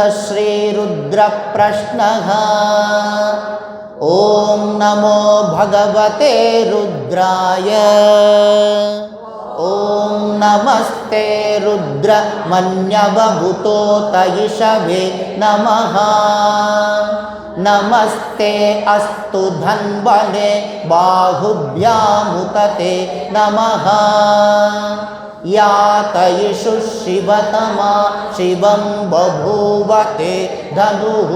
श्रीरुद्रप्रश्नः। ॐ नमो भगवते रुद्राय। ॐ नमस्ते रुद्रमन्यवभूतोतयिषवे नमः। नमस्ते अस्तु धन्वने बाहुभ्यामुतते नमः। यातयिषु शिवतमा शिवं बभूवते धनुः।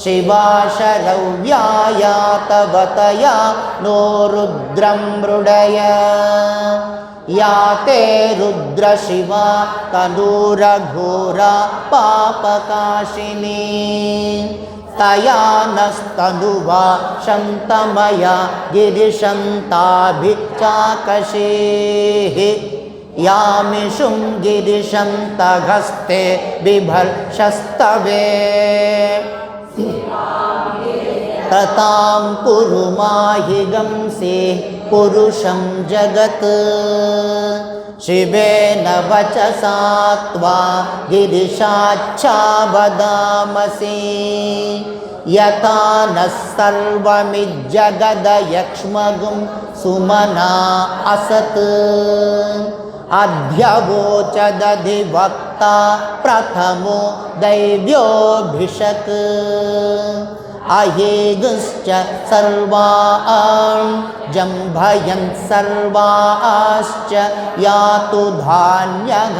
शिवाशरव्याया तवतया नो रुद्रं मृडय। या ते रुद्रशिवा तनूरघोरा पापकाशिनी। तया नस्तनुवा शन्तमया गिरिशन्ताभिचाकशेः। यामिषुं गिरिशं तघस्ते बिभर्षस्तवे। ततां कुरु माहि गंसे पुरुषं जगत्। शिवेन वचसा त्वा गिरिशाच्छावदामसि। यथा नः सर्वमिज्जगदयक्ष्मगुं सुमना असत्। अध्यवोचदधिवक्ता प्रथमो दैव्योऽभिषक्। अहेगुश्च सर्वान् जम्भयन् सर्वाश्च यातु धान्यः।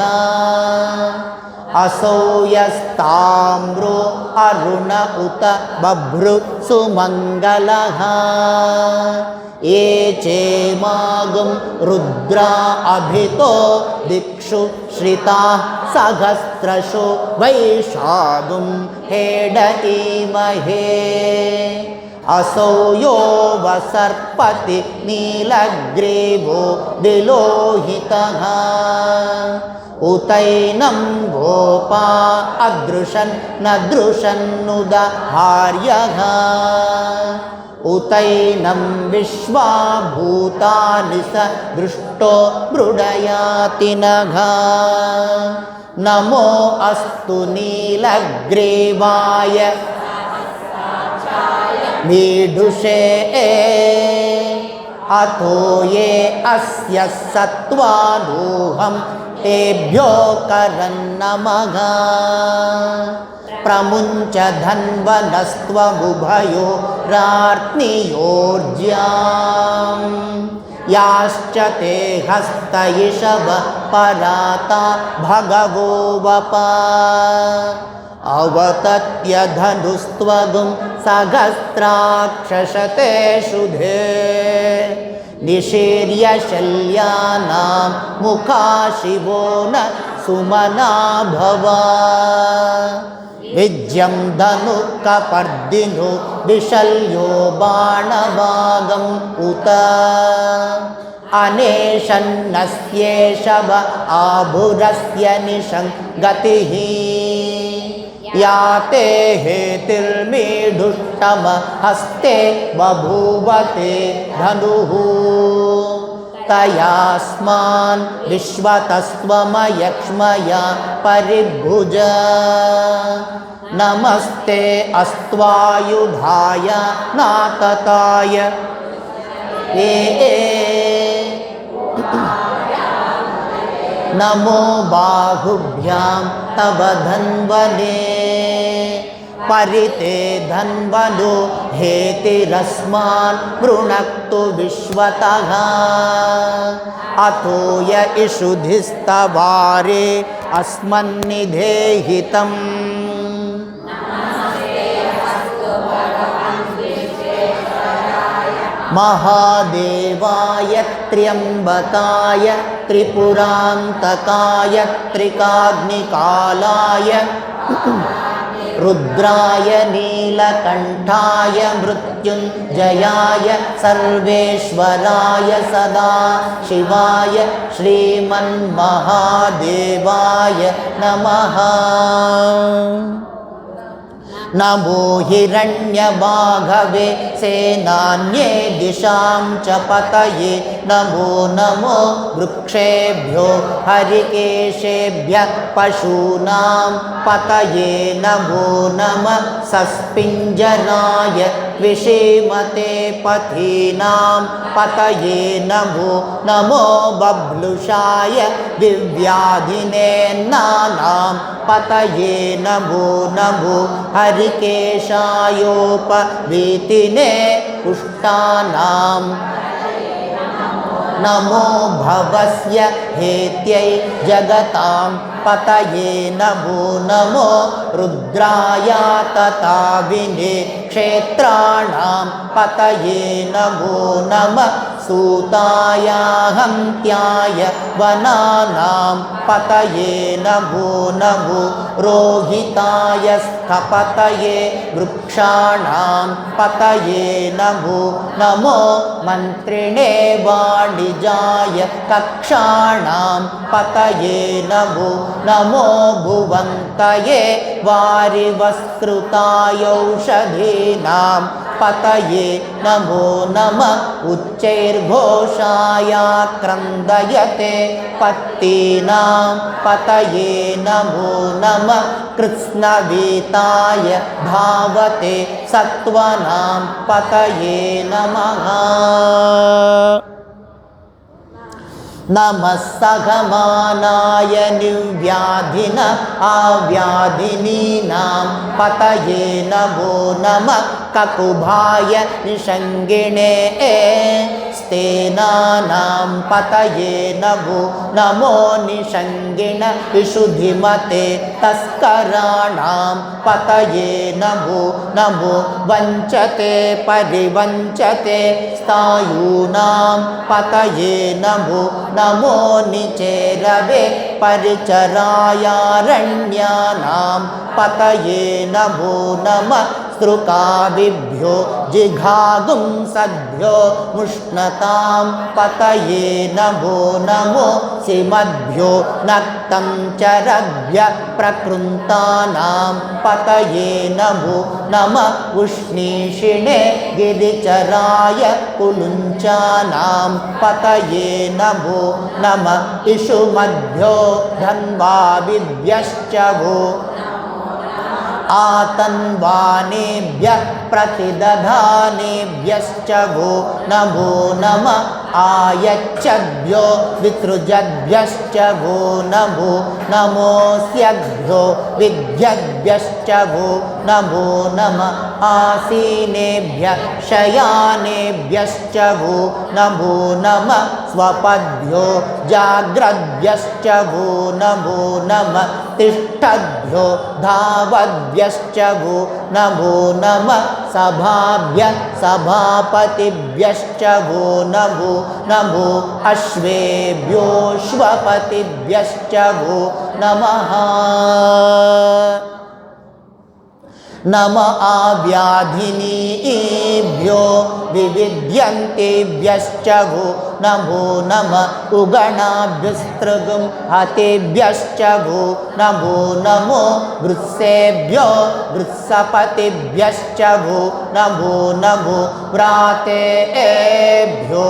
असौ यस्ताम्रो अरुण उत बभ्रु सुमङ्गलः। ये चेमागुं रुद्रा अभितो दिक्षु श्रिताः सहस्रशो वैशागुं हेडईमहे। असौ यो वसर्पति नीलग्रीवो विलोहितः। उतैनं गोपा अदृशन् न दृशन्नुदहार्यः। उतैनं विश्वाभूतानि स दृष्टो मृडयाति नघ। नमो अस्तु नीलग्रीवाय मीढुषे। अथो ये अस्य सत्त्वानोऽहं तेभ्यो करन्नमः। प्रमुञ्च धन्वनस्त्वमुभयो रार्त्नियोर्ज्यां। याश्च ते हस्तयिषव पराता भगवो वपा। अवतत्य धनुस्त्वगुं सहस्राक्षशते शुधे। निशीर्य शल्यानां मुखा शिवो न सुमना भवा। विज्यं धनुकपर्दिनो विशल्यो बाणवागम् उत। अनेशन्नस्येषव आभुरस्य निषङ्गतिः। या ते हेतिर्मीढुष्टम हस्ते बभूवते धनुः। तयास्मान् विश्वतस्त्वमयक्ष्मया परिभुज। नमस्ते अस्त्वायुधाय नातताय। नमो बाहुभ्यां तव धन्वने। परिते धन्वनो हेतिरस्मान् वृणक्तु विश्वतः। अतो य इषुधिस्तवारे अस्मन्निधेहितम्। महादेवाय त्र्यम्बकाय त्रिपुरान्तकाय त्रिकाग्निकालाय रुद्राय नीलकण्ठाय मृत्युञ्जयाय सर्वेश्वराय सदा शिवाय श्रीमन्महादेवाय नमः। नमो हिरण्यबाघवे सेनान्ये दिशां च पतये नमो नमो वृक्षेभ्यो हरिकेशेभ्यः पशूनां पतये नमो नमः सस्पिञ्जराय विषीमते पथीनां पतये नमो नमो बभ्लुषाय दिव्याधिनेन्नानां पतये नमो नमो हरिकेशायोपवीतिने पुष्टानां नमो भवस्य हेत्यै जगतां पतये नमो नमो रुद्राय तताविने क्षेत्राणां पतये नमो नमः सूताय हन्त्याय वनानां पतये नमो नमो रोहिताय स्थपतये वृक्षाणां पतये नमो नमो मन्त्रिणे वाणिजाय कक्षाणां पतये नमो नमो भुवन्तये वारिवस्कृतायौषधीनां पतये नमो नमः उच्चैर्घोषाय क्रन्दयते पत्तीनां पतये नमो नमः कृत्स्नवीताय धावते सत्त्वानां पतये नमः नमः सघमानाय निर्व्याधिन आव्याधिनीनां पतये नमो नमः ककुभाय निषङ्गिणे स्तेनानां पतये नमो नमो निषङ्गिण विशुद्धिमते तस्कराणां पतये नमो नमो वञ्चते परिवञ्चते स्थायूनां पतये नमो नमो निचेरवे परिचरायारण्यानां पतये नमो नमः स्त्रुकादिभ्यो जिघागुंसद्भ्यो मुष्णतां पतये नमो नमो सिमद्भ्यो नक्तं चरभ्यः प्रकृन्तानां पतये नमो नमः उष्णीषिणे गिरिचराय कुलुञ्चानां पतये नमो नमः इषुमद्भ्यो धन्वाविभ्यश्च वो आतन्वानेभ्यः प्रतिदधानेभ्यश्च वो नमो नमः आयच्छद्भ्यो विसृजद्भ्यश्च वो नमो नमोऽस्यद्भ्यो विद्यद्भ्यश्च वो नमो नमः आसीनेभ्यः शयानेभ्यश्च वो नमो नमः स्वपद्भ्यो जाग्रद्भ्यश्च वो नमो नमः तिष्ठद्भ्यो धावद्भ्यश्च वो नमो नमः सभाभ्यः सभापतिभ्यश्च वो नमो नमो अश्वेभ्योऽश्वपतिभ्यश्च वो नमः नम आव्याधिनीभ्यो विविध्यन्तेभ्यश्च वो नमो नमः उगणाभ्यस्त्रगं हतेभ्यश्च वो नमो नमो वृत्सेभ्यो वृत्सपतिभ्यश्च वो नमो नमो व्रातेभ्यो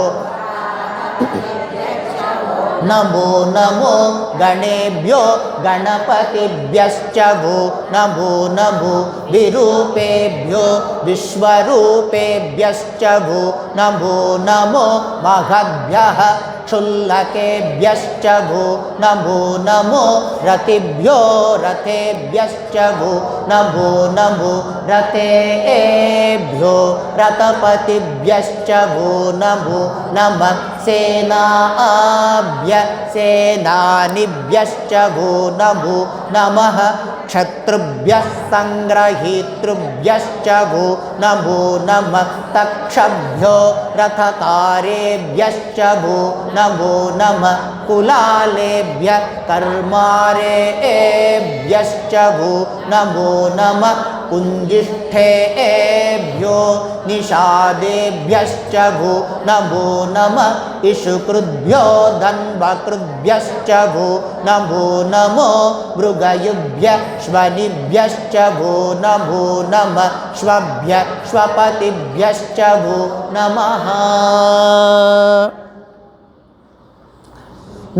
नमो नमो गणेभ्यो गणपतिभ्यश्च वो नमो नमो विरूपेभ्यो विश्वरूपेभ्यश्च वो नमो नमो महद्भ्यः क्षुल्लकेभ्यश्च वो नमो नमो रतिभ्यो रथेभ्यश्च वो नमो नमो रथेभ्यो रथपतिभ्यश्च वो नमो नमः सेनाभ्य सेनानिभ्यश्च वो नमो नमः क्षत्रुभ्यः संग्रहीतृभ्यश्च वो नमो नमः तक्षभ्यो रथकारेभ्यश्च वो नमो नमः कुलालेभ्यः कर्मारेभ्यश्च वो नमो नमः कुञ्जिष्ठेभ्यो निषादेभ्यश्च भो नमो नमः इषुकृद्भ्यो धन्वकृद्भ्यश्च भो नमो नमो मृगयुभ्यः श्वनिभ्यश्च भो नमो नमः श्वभ्यः श्वपतिभ्यश्च भो नमः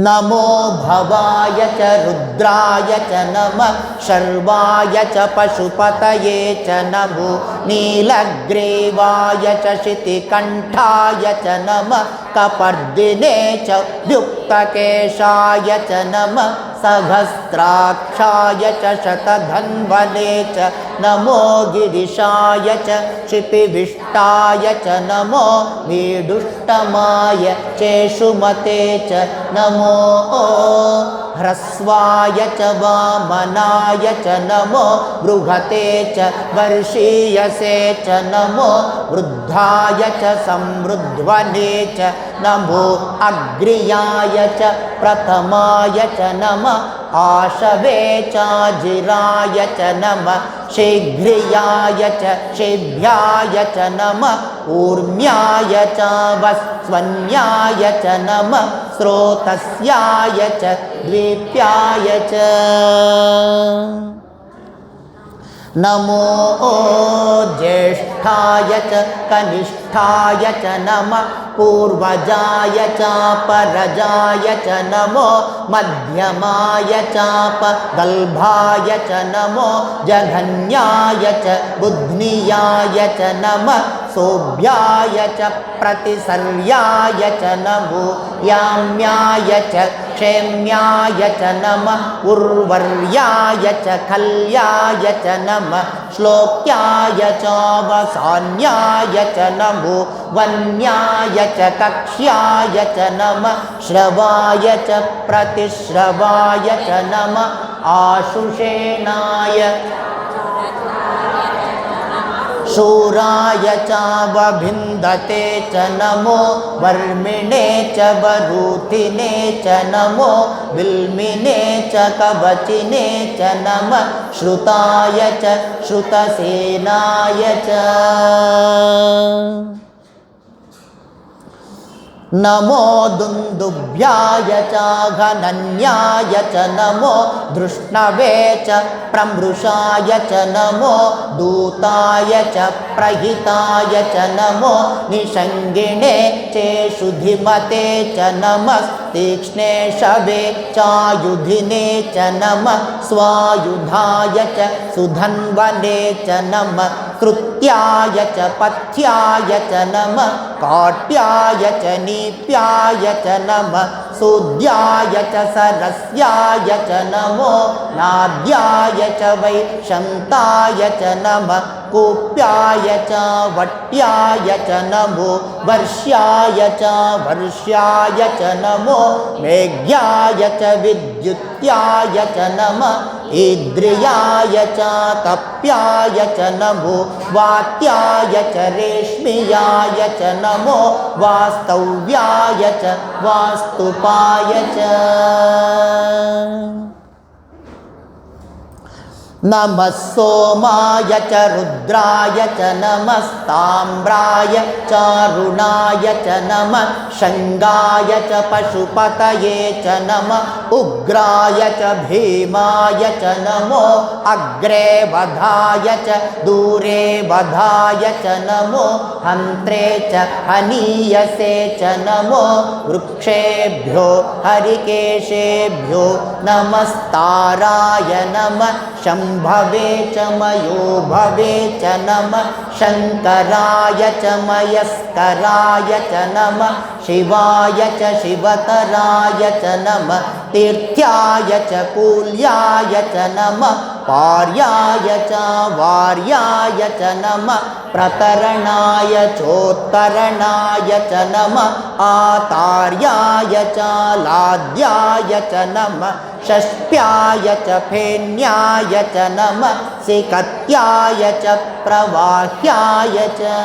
नमो भवाय च रुद्राय च नमः शर्वाय च पशुपतये च नमो नीलग्रीवाय च शितिकण्ठाय च नमः कपर्दिने च युक्तकेशाय च नमः सहस्राक्षाय च शतधन्वने च नमो गिरिशाय च क्षितिविष्टाय च नमो वीडुष्टमाय चेषुमते च नमो ह्रस्वाय च वामनाय च नमो बृहते च वर्षीयसे च नमो वृद्धाय च समृद्ध्वने च नमो अग्र्याय च प्रथमाय च नमः आशवे चाजिराय च नमः शीघ्रियाय च शीभ्याय च नमः ऊर्म्याय च वस्वन्याय च नमः स्रोतस्याय च द्वीप्याय च नमो ज्येष्ठाय च कनिष्ठाय च नमः पूर्वजाय चापरजाय च नमो मध्यमाय चापगल्भाय च नमो जघन्याय च बुध्नियाय च नमः सोभ्याय च प्रतिसर्याय च नमो याम्याय च क्षेम्याय च नमः उर्वर्याय च खल्याय च नमः श्लोक्याय च वसान्याय च नमो वन्याय च कक्ष्याय च नमः श्रवाय च प्रतिश्रवाय च नमः आशुषेणाय शूराय चावभिन्दते च नमो वर्मिणे च वरूथिने च नमो विल्मिने च कवचिने च नमः श्रुताय च श्रुतसेनाय च नमो दुन्दुभ्याय च घनन्याय च नमो धृष्णवे च प्रमृषाय च नमो दूताय च प्रहिताय च नमो निषङ्गिणे चेषुधिमते च नमः तीक्ष्णे शवे चायुधिने च नमः स्वायुधाय च सुधन्वने च नमः कृत्याय च पथ्याय च नमः काट्याय च नीप्याय च नमः सूद्याय च सरस्याय च नमो नाद्याय च वैशन्ताय च नमः कूप्याय च वट्याय च नमो वर्ष्याय च वर्ष्याय च नमो मेघ्याय च विद्युत्याय च नमः ईद्रियाय च तप्याय च नमो वात्याय च रेश्मियाय च नमो वास्तव्याय च वास्तुपाय च नमः सोमाय च रुद्राय च नमस्ताम्राय चारुणाय च नमः शङ्गाय च पशुपतये च नमः उग्राय च भीमाय च नमो अग्रे वधाय च दूरे वधाय च नमो हन्त्रे च हनीयसे च नमो वृक्षेभ्यो हरिकेशेभ्यो नमस्ताराय नमः शम्भवे च मयो भवे च नमः शङ्कराय च मयस्कराय च नमः शिवाय च शिवतराय च नमः तीर्थ्याय च कूल्याय च नमः पार्याय च वार्याय च नमः प्रतरणाय चोत्तरणाय च नमः आतार्याय च लाद्याय च नमः षष्ठ्याय च फेन्याय च नमः सिकत्याय च प्रवाह्याय च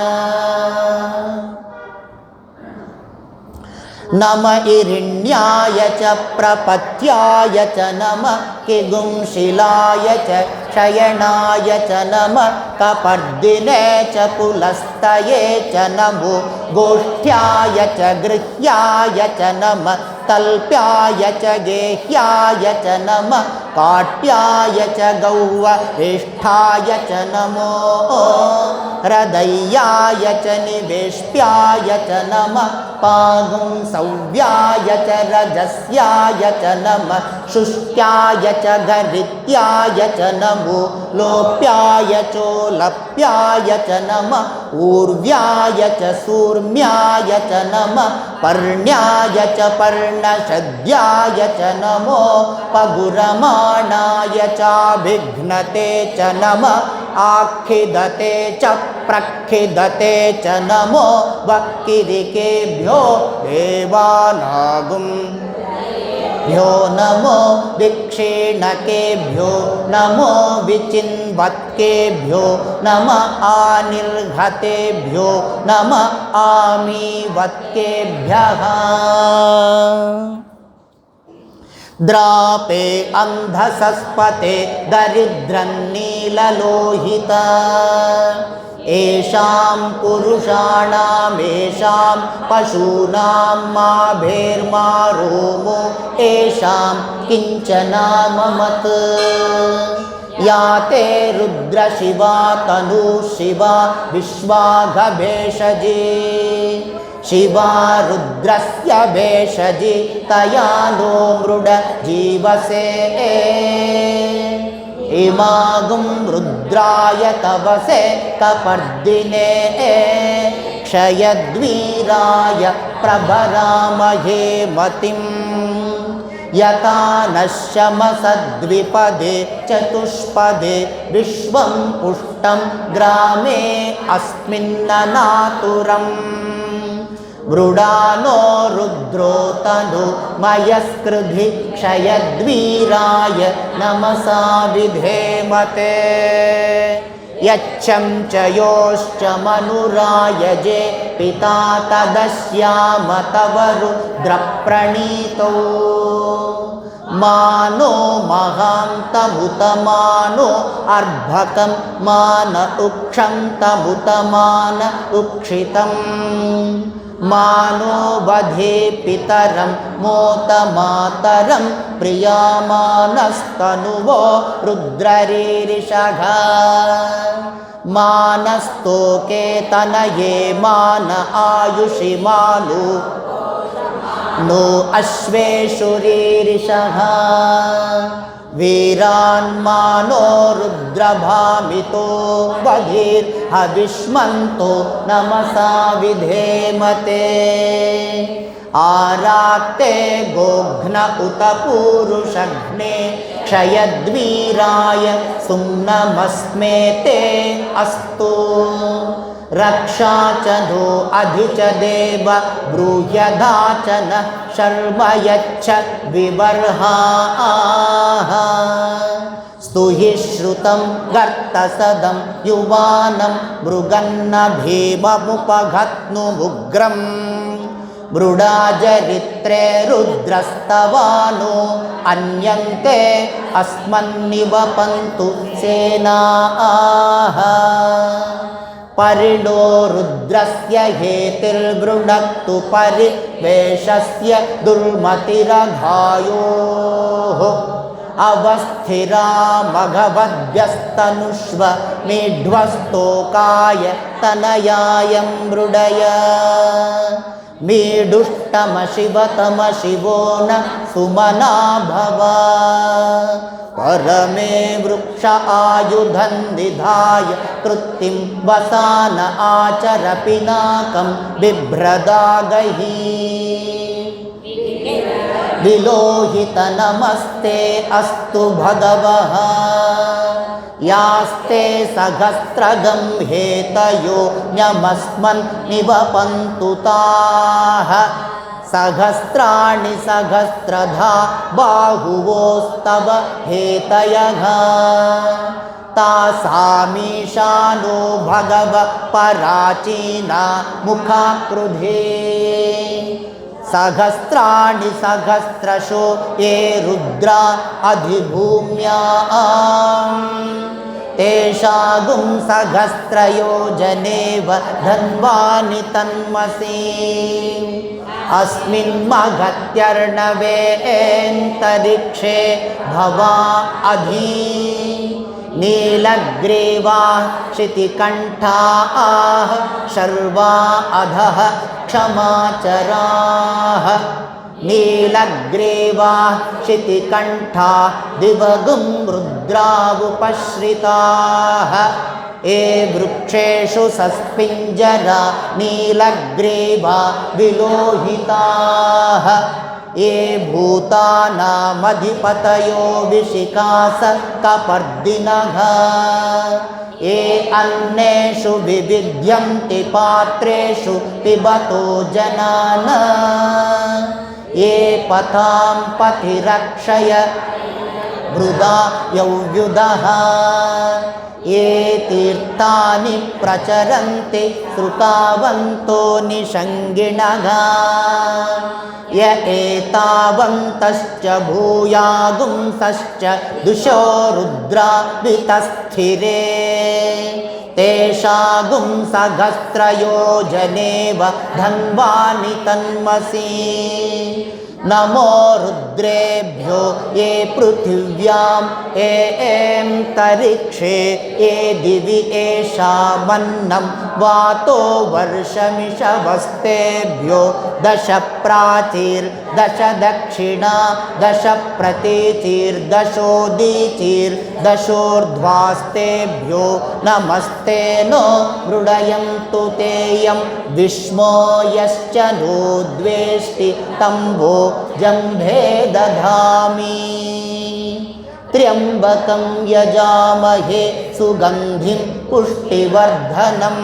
नम इरिण्याय च प्रपत्याय च नम किगुंशिलाय च शयनाय च नम कपर्दिने च पुलस्तये च नमो गोष्ठ्याय च गृह्याय च नम तल्प्याय च गेह्याय च नम काट्याय च गौवरिष्ठाय च नमो हृदयाय च निवेश्याय च नम पागुंसव्याय च रजस्याय च नम शुष्क्याय च गरित्याय च नमो लोप्याय चोलप्याय च नम ऊर्व्याय च सूर्म्याय च नम पर्ण्याय च पर्णशद्याय च नमो पगुरमाणाय चाभिघ्नते च नम आखिदते च प्रखिदते च नमो वक्किरिकेभ्यो देवानागुंभ्यो नमो विक्षीणकेभ्यो नमो विचिन्वत्केभ्यो नम आनिर्घतेभ्यो नम आमीवत्केभ्यः द्रापे अन्धसस्पते दरिद्रन्नीललोहिता येषां पुरुषाणामेषां पशूनां माभेर्मा रोमो येषां किञ्चनाममत् या ते रुद्रशिवा तनुशिवा विश्वाघभेषजे शिवा रुद्रस्य भेषजि तया नो मृड जीवसे इमागुं रुद्राय तवसे कपर्दिने क्षयद्वीराय प्रभरामहे मतिम् यथा नश्यमसद्विपदे चतुष्पदे विश्वं पुष्टं ग्रामे अस्मिन्ननातुरम् मृडानो रुद्रो तनु मयस्कृधि क्षयद्वीराय नमसा विधेमते यच्छं च योश्च मनुरायजे पिता तदस्याम तव रुद्रप्रणीतो मानो महान्तमुतमानो अर्भकं मान उक्षं तमुतमान उक्षितम् मानो वधे पितरं मोतमातरं प्रियामानस्तनुवो रुद्ररीरिषघ मानस्तोके तनये मान आयुषि मानु नो अश्वेषु रीरिषः वीरान्मानो रुद्रभामितो बधिर्हविष्मन्तो नमसा विधेमते आरात्ते गोघ्न उत पूरुषघ्ने क्षयद्वीराय सुम्नमस्मे ते अस्तु रक्षा च नो अधि च देव ब्रूह्यधा च न शर्म यच्छ विबर्हाः स्तुहि श्रुतं गर्तसदं युवानं मृगन्न भीममुपघत्नुमुग्रम् मृडाजरित्रे रुद्रस्तवानो अन्यन्ते अस्मन्निवपन्तु सेनाः परिणो रुद्रस्य हेतिर्वृणक्तु परिवेशस्य दुर्मतिरघायोः अवस्थिरा मघवद्भ्यस्तनुष्व मीढ्वस्तोकाय तनयाय मृडय मीडुष्टमशिवतम शिवो न सुमना भव परमे वृक्ष आयुधं निधाय कृत्तिं वसान आचर पिनाकं बिभ्रदागहि विलोहित नमस्ते अस्तु भगवः यास्ते सहस्रगं हेतयो न्यमस्मन् निवपन्तु ताः सहस्राणि सहस्रधा बाहुवोस्तव हेतयः तासामीशानो भगव पराचीना मुखाकृधे सहस्राणि सहस्रशो ये रुद्रा अधिभूम्याम् तेषागुं सहस्रयोजनेव धन्वानि तन्मसि अस्मिन् महत्यर्णवेऽन्तरिक्षे भवा अधि नीलग्रीवा क्षितिकण्ठाः शर्वा अधः क्षमाचराः नीलग्रीवा क्षितिकण्ठा दिवगुं रुद्रावुपश्रिताः ये वृक्षेषु सस्पिञ्जरा नीलग्रीवा विलोहिताः ये भूतानामधिपतयो विशिखास कपर्दिनः ये अन्नेषु विविध्यन्ति पात्रेषु पिबतो जनान् ये पथां पथिरक्षय वृदा यौयुधः ये तीर्थानि प्रचरन्ति श्रुतावन्तो निषङ्गिणः य एतावन्तश्च भूयागुंसश्च दुशो रुद्रा वितस्थिरे तेषागुं सहस्रयोजनेव धन्वानि तन्मसि नमो रुद्रेभ्यो ये पृथिव्यां एन्तरिक्षे ये दिवि एषामन्नं वातो वर्षमिषवस्तेभ्यो दश प्राचीर्दश दक्षिणा दश प्रतीचीर्दशोदीचीर्दशोर्ध्वास्तेभ्यो नमस्ते नो मृडयन्तु तेयं विष्मो यश्च नो द्वेष्टि तम्भो जम्भे दधामि त्र्यम्बकं यजामहे सुगन्धिं पुष्टिवर्धनम्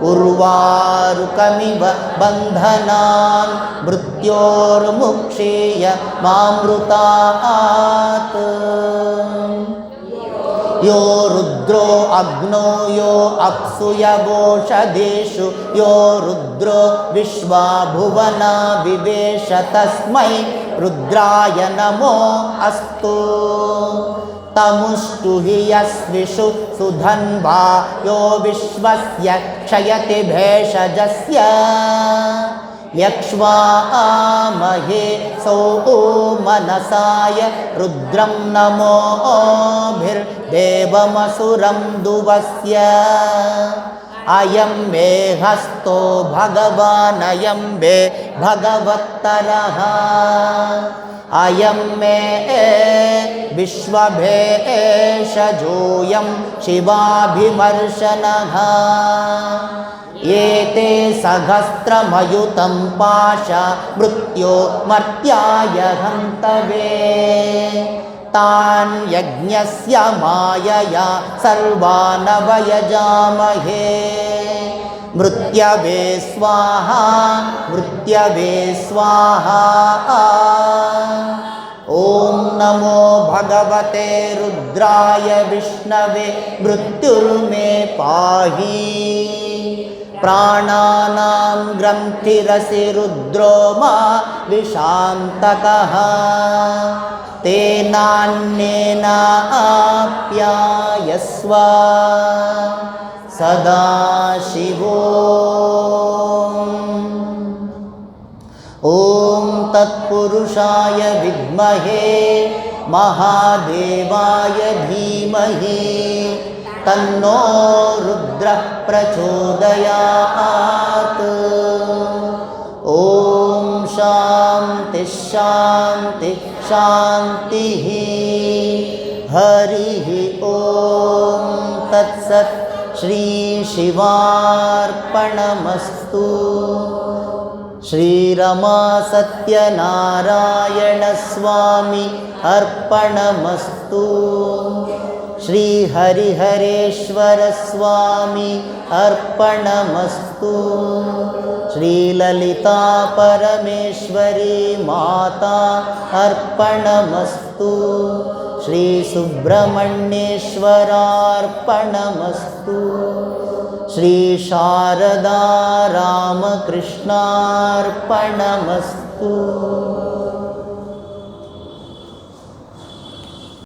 उर्वारुकमिव बन्धनान् मृत्योर्मुक्षीय मामृतात् यो रुद्रो अग्नो यो अप्सु यवोषधीषु यो रुद्रो विश्वा भुवना विवेश तस्मै रुद्राय नमो अस्तु तमुष्टु हि यस्विषु सुधन्वा यो विश्वस्य क्षयति भेषजस्य यक्ष्वामहे सौमनसाय रुद्रं नमोभिर्देवमसुरं दुवस्य अयं मे हस्तो भगवान् अयं मे भगवत्तरः अयं मे विश्वभेषजोऽयं शिवाभिमर्शनः एते सहस्रमयुतं पाशा मृत्यो मर्त्याय हन्तवे तान् यज्ञस्य मायया सर्वान् वयजामहे मृत्यवे स्वाहा मृत्यवे स्वाहा ॐ नमो भगवते रुद्राय विष्णवे मृत्युर्मे पाहि प्राणानां ग्रन्थिरसि रुद्रो मा विशान्तकः तेनान्येनाप्यायस्व सदाशिवो ॐ तत्पुरुषाय विद्महे महादेवाय धीमहि तन्नो रुद्रः प्रचोदयात् ॐ शान्ति शान्ति शान्तिः हरिः ॐ तत्सत् श्रीशिवार्पणमस्तु श्रीरमा सत्यनारायण स्वामी अर्पणमस्तु श्रीहरिहरेश्वर स्वामी अर्पणमस्तु श्रीललिता परमेश्वरी माता अर्पणमस्तु श्रीसुब्रह्मण्येश्वरार्पणमस्तु ಶ್ರೀ ಶಾರದಾ ರಾಮಕೃಷ್ಣಾರ್ಪಣಮಸ್ತು.